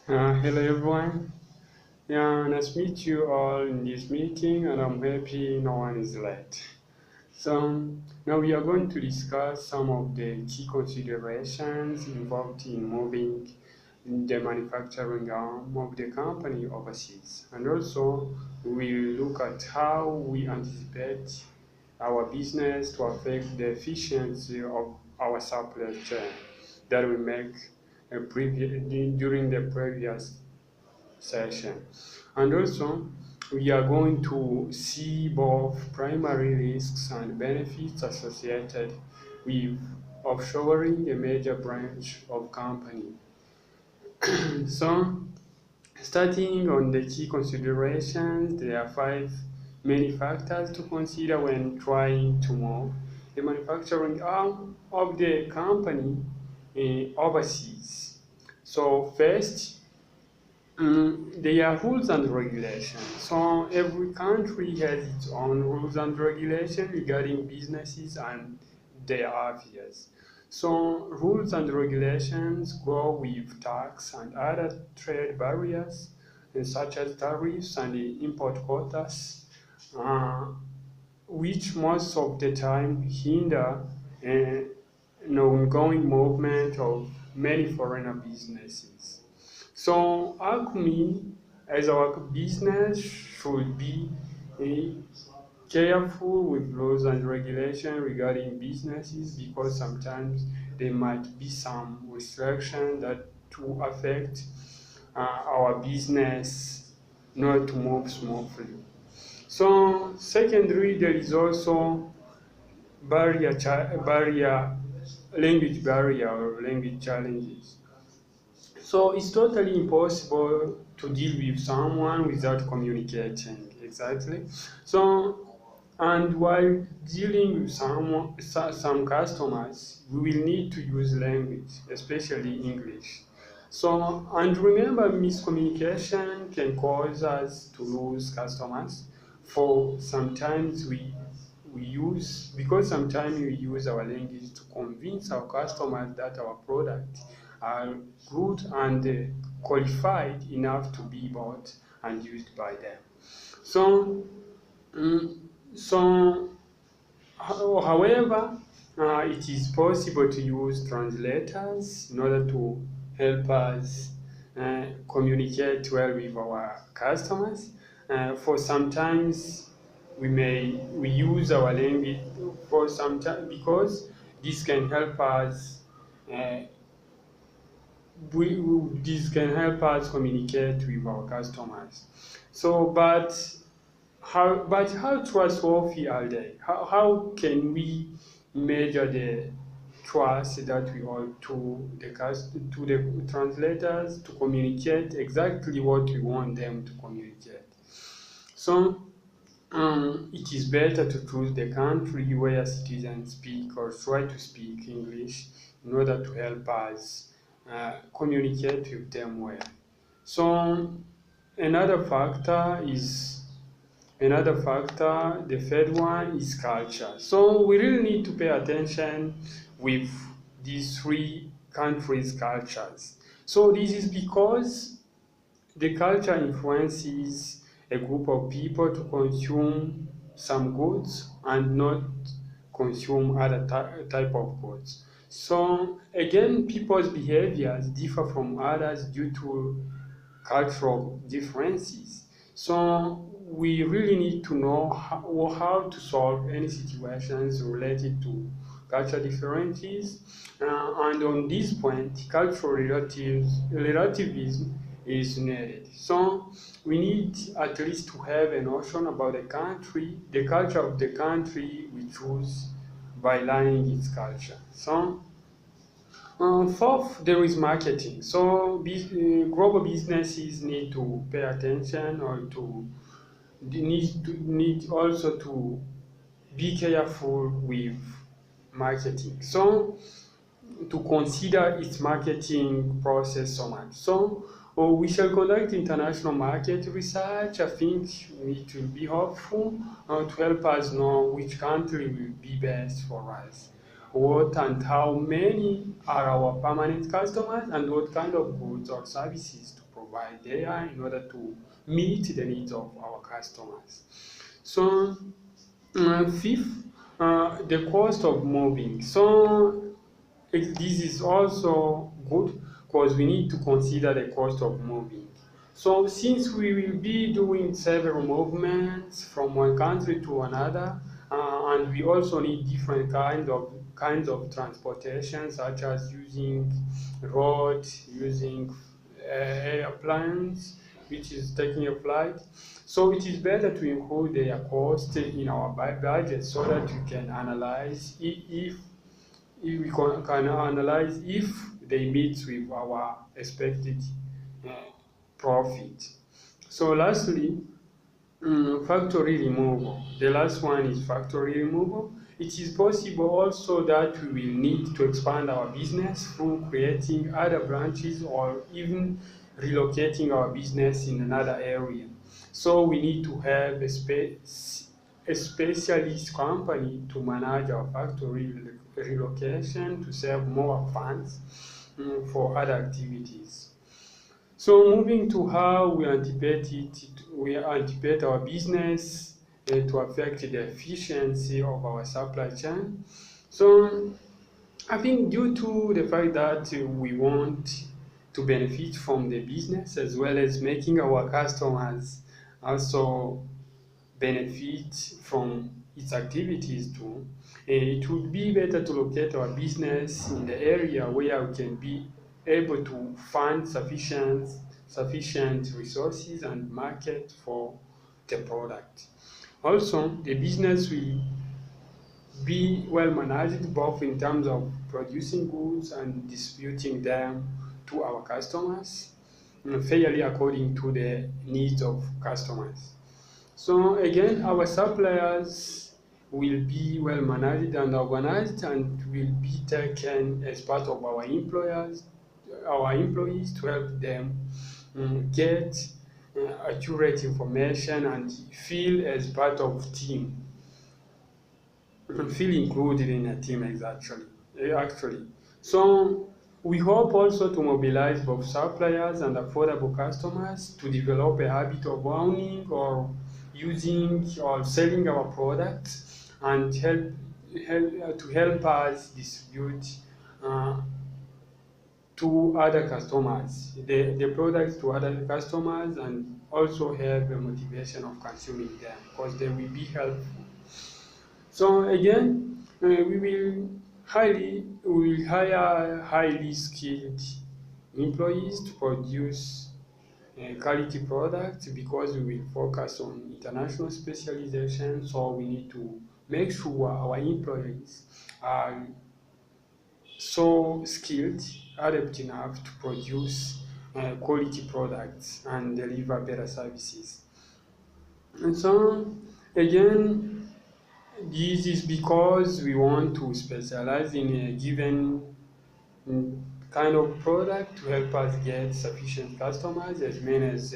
Hello everyone. Yeah, nice to meet you all in this meeting, and I'm happy no one is late. So now we are going to discuss some of the key considerations involved in moving the manufacturing arm of the company overseas, and also we will look at how we anticipate our business to affect the efficiency of our supply chain that we make during the previous session. And also, we are going to see both primary risks and benefits associated with offshoring a major branch of company. So, starting on the key considerations, there are five many factors to consider when trying to move the manufacturing arm of the company overseas. So, first, there are rules and regulations. So every country has its own rules and regulations regarding businesses and their affairs. So rules and regulations go with tax and other trade barriers, such as tariffs and import quotas, uh, which most of the time hinder ongoing movement of many foreigner businesses. So ACME, as our business, should be careful with laws and regulation regarding businesses because sometimes there might be some restriction that to affect our business not to move smoothly. So secondly, there is also barrier, language barrier or language challenges. So it's totally impossible to deal with someone without communicating. Exactly. So, and while dealing with some customers, we will need to use language, especially English. So, and remember, miscommunication can cause us to lose customers. For sometimes we use because sometimes we use our language to convince our customers that our product are good and qualified enough to be bought and used by them. So, mm, so however, it is possible to use translators in order to help us communicate well with our customers. For sometimes we use our language for some time because this can help us uh, this can help us communicate with our customers. So, but how trustworthy are they? How can we measure the trust that we owe to the translators to communicate exactly what we want them to communicate? So it is better to choose the country where citizens speak or try to speak English in order to help us communicate with them well. So another factor is the third one is culture. So we really need to pay attention with these three countries' cultures. So this is because the culture influences a group of people to consume some goods and not consume other type of goods. So again, people's behaviors differ from others due to cultural differences. So we really need to know how to solve any situations related to cultural differences. And on this point, cultural relativism is needed. So we need at least to have a notion about the culture of the country we choose by learning its culture. So fourth, there is marketing. So global businesses need to pay attention or to need also to be careful with marketing. So to consider its marketing process so much. So we shall conduct international market research. I think it will be helpful to help us know which country will be best for us. What and how many are our permanent customers and what kind of goods or services to provide there in order to meet the needs of our customers. So fifth, the cost of moving. So this is also good because we need to consider the cost of moving. So since we will be doing several movements from one country to another, and we also need different kinds of transportation, such as using road, using airplanes, which is taking a flight. So it is better to include their cost in our budget so that we can analyze if we can analyze if they meet with our expected uh, profit. So lastly, factory removal. The last one is factory removal. It is possible also that we will need to expand our business through creating other branches or even relocating our business in another area. So we need to have a specialist company to manage our factory relocation to save more funds for other activities. So moving to how we anticipate our business to affect the efficiency of our supply chain. So I think due to the fact that we want to benefit from the business as well as making our customers also benefit from its activities too, it would be better to locate our business in the area where we can be able to fund sufficient resources and market for the product. Also, the business will be well managed both in terms of producing goods and distributing them to our customers fairly according to the needs of customers. So again, our suppliers will be well managed and organized and will be taken as part of our employees to help them get accurate information and feel as part of team, feel included in a team actually. So we hope also to mobilize both suppliers and affordable customers to develop a habit of owning or using or selling our products and help us distribute to other customers, the products to other customers, and also have a motivation of consuming them because they will be helpful. So again, we will hire highly skilled employees to produce quality products because we will focus on international specialization. So we need to make sure our employees are so skilled, adept enough to produce quality products and deliver better services. And so again, this is because we want to specialize in a given kind of product to help us get sufficient customers, as many as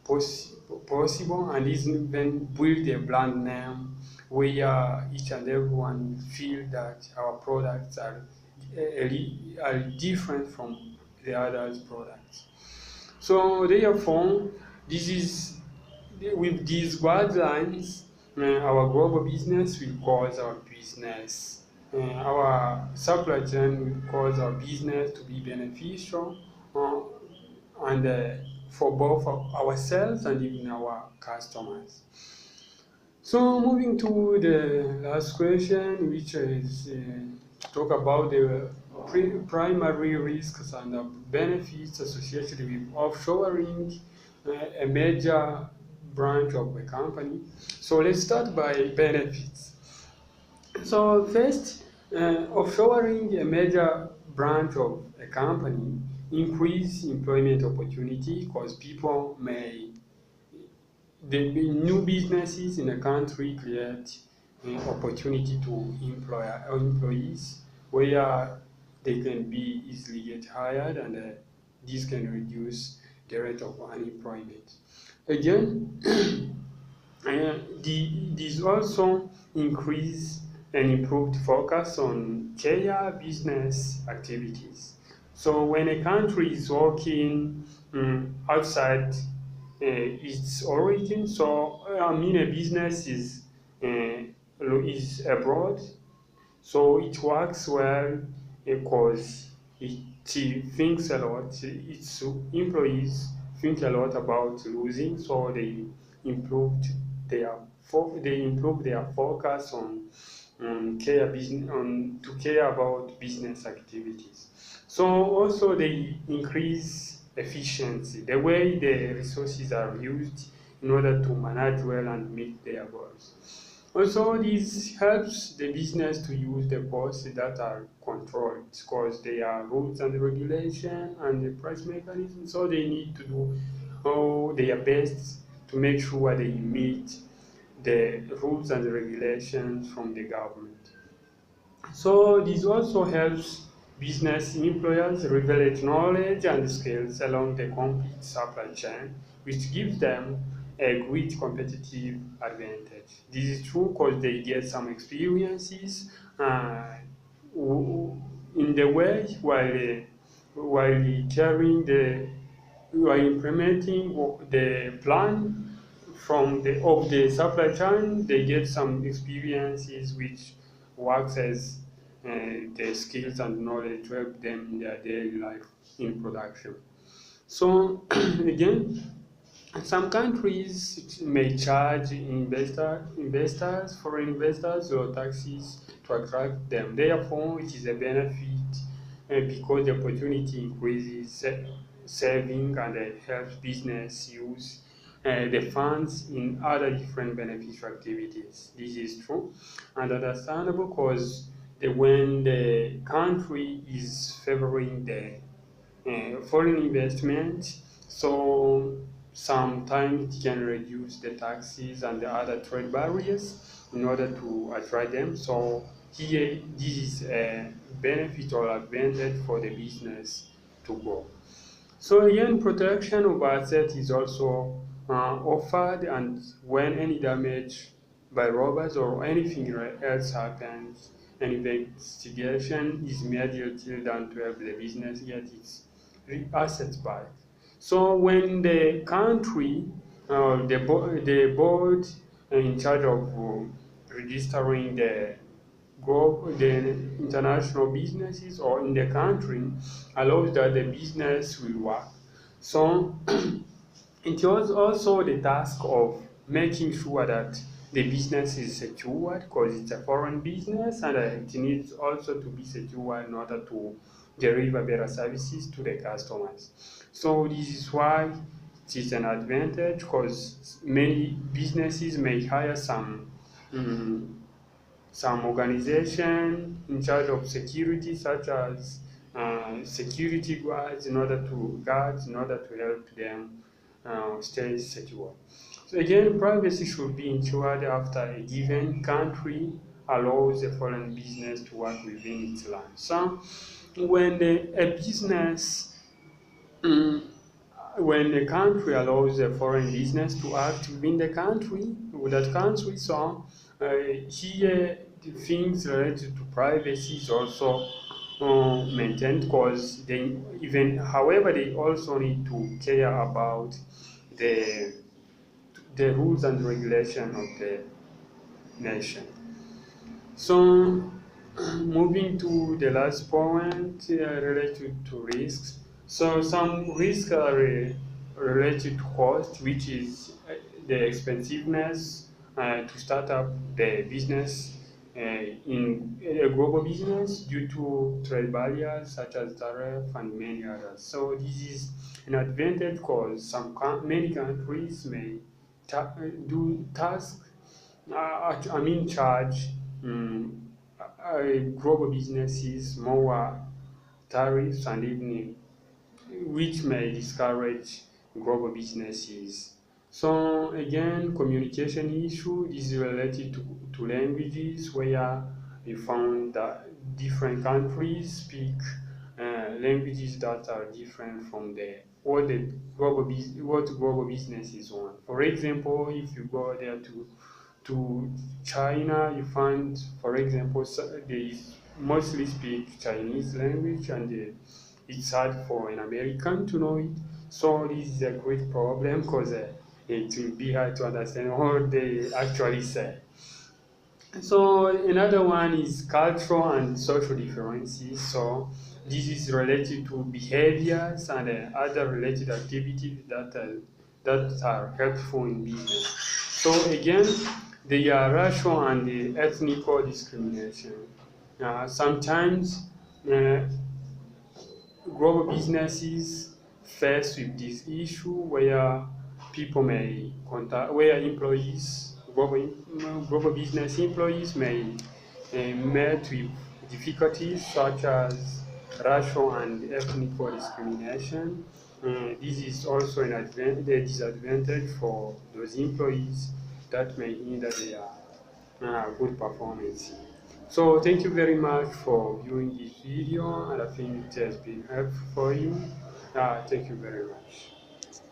possible, and even build a brand name where each and everyone feel that our products are different from the others' products. So therefore, this is with these guidelines, our global business will cause our business, our supply chain will cause our business to be beneficial and for both ourselves and even our customers. So moving to the last question, which is talk about the primary risks and the benefits associated with offshoring a major branch of a company. So let's start by benefits. So first, offshoring a major branch of a company increase employment opportunity because the new businesses in a country create opportunity to employees where they can be easily get hired, and this can reduce the rate of unemployment. Again, this also increase and improved focus on care business activities. So when a country is working outside its origin, so I mean a business is abroad, so it works well because it thinks a lot. Its employees think a lot about losing, so they improve their focus on to care about business activities. So also they increase efficiency, the way the resources are used in order to manage well and meet their goals. Also, this helps the business to use the costs that are controlled because they are rules and regulation and the price mechanism. So they need to do their best to make sure they meet the rules and regulations from the government. So this also helps business employers leverage knowledge and skills along the complete supply chain, which gives them a great competitive advantage. This is true because they get some experiences in the way while carrying the while implementing the plan of the supply chain. They get some experiences which works as the skills and knowledge to help them in their daily life in production. So again, some countries may charge foreign investors, or taxes to attract them. Therefore, it is a benefit because the opportunity increases saving and helps business use the funds in other different beneficial activities. This is true and understandable because when the country is favoring the foreign investment, so sometimes it can reduce the taxes and the other trade barriers in order to attract them. So here, this is a benefit or advantage for the business to grow. So again, protection of assets is also offered, and when any damage by robbers or anything else happens, an investigation is immediately done to help the business get its assets back. So when the country, the board in charge of registering the international businesses or in the country allows that the business will work. So it was also the task of making sure that the business is secured because it's a foreign business, and it needs also to be secure in order to deliver better services to the customers. So this is why it is an advantage because many businesses may hire some organization in charge of security, such as security guards, in order to help them stay secure. So again, privacy should be ensured after a given country allows a foreign business to work within its land. So when a business when a country allows a foreign business to act within the country, with that country, so here the things related to privacy is also maintained because however, they also need to care about the the rules and regulation of the nation. So, moving to the last point related to risks. So, some risks are related to cost, which is the expensiveness to start up the business in a global business due to trade barriers such as tariff and many others. So, this is an advantage because many countries may do tasks charge global businesses more tariffs and even which may discourage global businesses. So again, communication issue is related to languages where we found that different countries speak languages that are different from what global businesses want. For example, if you go there to China, you find, for example, they mostly speak Chinese language, and it's hard for an American to know it. So this is a great problem because it will be hard to understand what they actually say. So another one is cultural and social differences. So this is related to behaviors and other related activities that are helpful in business. So again, they are racial and the ethnical discrimination. Sometimes uh, global businesses face with this issue where people may contact, where global business employees may met with difficulties such as racial and ethnic discrimination. This is also a disadvantage for those employees that may hinder their good performance. So thank you very much for viewing this video, and I think it has been helpful for you. Thank you very much.